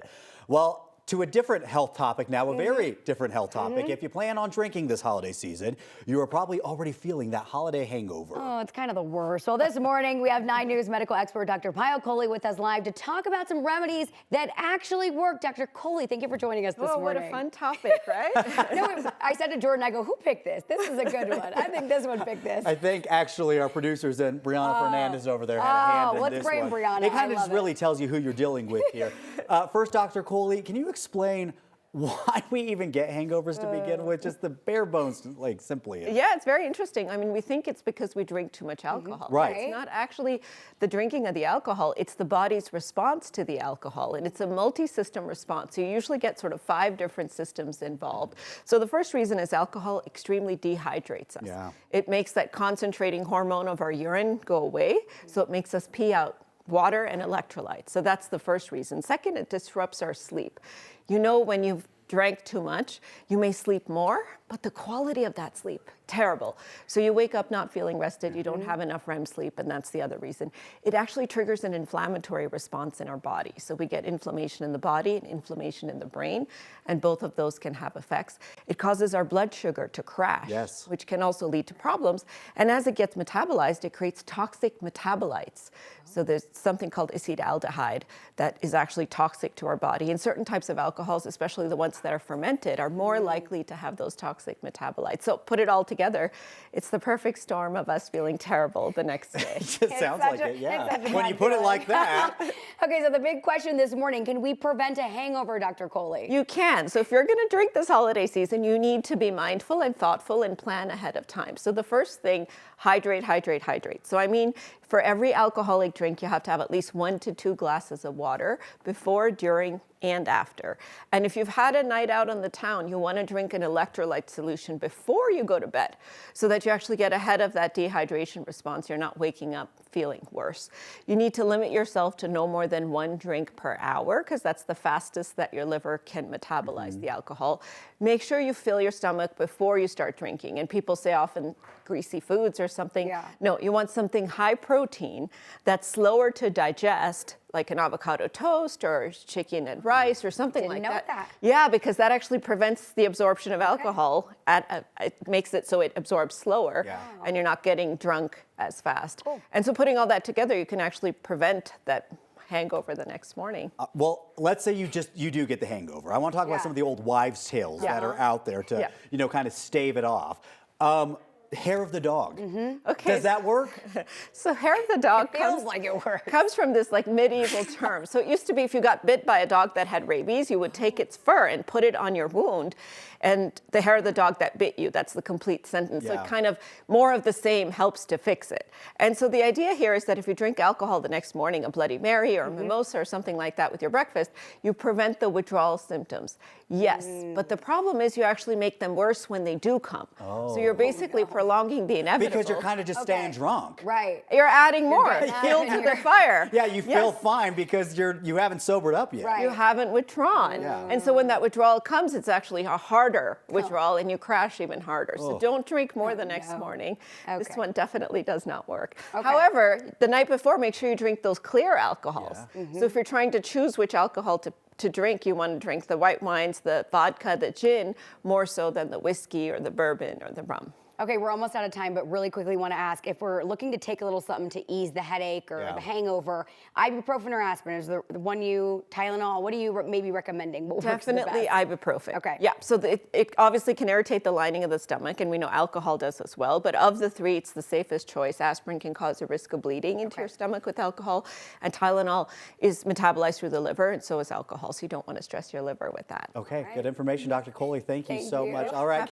it. Well, to a different health topic now, a very different health topic. If you plan on drinking this holiday season, you are probably already feeling that holiday hangover. Oh, it's kind of the worst. Well, this morning we have 9 News medical expert Dr. Payal Kohli with us live to talk about some remedies that actually work. Dr. Kohli, thank you for joining us this morning. What a fun topic, right? No, I said to Jordan, I go, who picked this? This is a good one. I think this one picked this. I think actually our producers and Brianna Fernandez over there had a hand in let's this bring one. Brianna. It kind of just really tells you who you're dealing with here. First, Dr. Kohli, can you explain why we even get hangovers to begin with? Just the bare bones, like simply. Yeah, it's very interesting. I mean, we think it's because we drink too much alcohol. Right. It's not actually the drinking of the alcohol, it's the body's response to the alcohol. And it's a multi-system response. So you usually get sort of 5 different systems involved. So the first reason is alcohol extremely dehydrates us. Yeah. It makes that concentrating hormone of our urine go away. So it makes us pee out water and electrolytes. So that's the first reason. Second, it disrupts our sleep. You know, when you've drank too much, you may sleep more, but the quality of that sleep, terrible. So you wake up not feeling rested, you don't have enough REM sleep, and that's the other reason. It actually triggers an inflammatory response in our body. So we get inflammation in the body and inflammation in the brain, and both of those can have effects. It causes our blood sugar to crash, which can also lead to problems. And as it gets metabolized, it creates toxic metabolites. So there's something called acetaldehyde that is actually toxic to our body. And certain types of alcohols, especially the ones that are fermented, are more likely to have those toxic metabolites. So put it all together, it's the perfect storm of us feeling terrible the next day. It just sounds like it, yeah. When you put it like that. Okay, so the big question this morning, can we prevent a hangover, Dr. Kohli? You can. So if you're going to drink this holiday season, you need to be mindful and thoughtful and plan ahead of time. So the first thing, hydrate, hydrate, hydrate. So I mean, for every alcoholic drink, you have to have at least 1 to 2 glasses of water before, during, and after. And if you've had a night out on the town, you want to drink an electrolyte solution before you go to bed so that you actually get ahead of that dehydration response. You're not waking up feeling worse. You need to limit yourself to no more than 1 drink per hour because that's the fastest that your liver can metabolize the alcohol. Make sure you fill your stomach before you start drinking. And people say often greasy foods or something. Yeah. No, you want something high protein that's slower to digest, like an avocado toast or chicken and rice or something like that. Didn't know that. Yeah, because that actually prevents the absorption of alcohol. It makes it so it absorbs slower and you're not getting drunk as fast. Cool. And so putting all that together, you can actually prevent that hangover the next morning. Well, let's say you do get the hangover. I want to talk about some of the old wives' tales that are out there to, you know, kind of stave it off. Hair of the dog. Okay. Does that work? So hair of the dog Feels like it works. comes from this like medieval term. So it used to be if you got bit by a dog that had rabies, you would take its fur and put it on your wound. And the hair of the dog that bit you, that's the complete sentence. So kind of more of the same helps to fix it. And so the idea here is that if you drink alcohol the next morning, a Bloody Mary or a mimosa or something like that with your breakfast, you prevent the withdrawal symptoms. Yes, but the problem is you actually make them worse when they do come. So you're basically prolonging the inevitable. Because you're kind of just staying drunk. Right. You're adding more fuel to the fire. Yeah, you feel fine because you haven't sobered up yet. Right. You haven't withdrawn. And so when that withdrawal comes, it's actually a harder withdrawal and you crash even harder. So don't drink more the next morning. This one definitely does not work. However, the night before, make sure you drink those clear alcohols. So if you're trying to choose which alcohol to drink, you want to drink the white wines, the vodka, the gin, more so than the whiskey or the bourbon or the rum. Okay, we're almost out of time, but really quickly want to ask, if we're looking to take a little something to ease the headache or the hangover, ibuprofen or aspirin, is the one Tylenol, what are you maybe recommending? What works the Definitely best? ibuprofen. Okay. Yeah, so it obviously can irritate the lining of the stomach, and we know alcohol does as well, but of the 3, it's the safest choice. Aspirin can cause a risk of bleeding into your stomach with alcohol, and Tylenol is metabolized through the liver, and so is alcohol, so you don't want to stress your liver with that. Okay, good information, Dr. Kohli. Thank you so much. All right.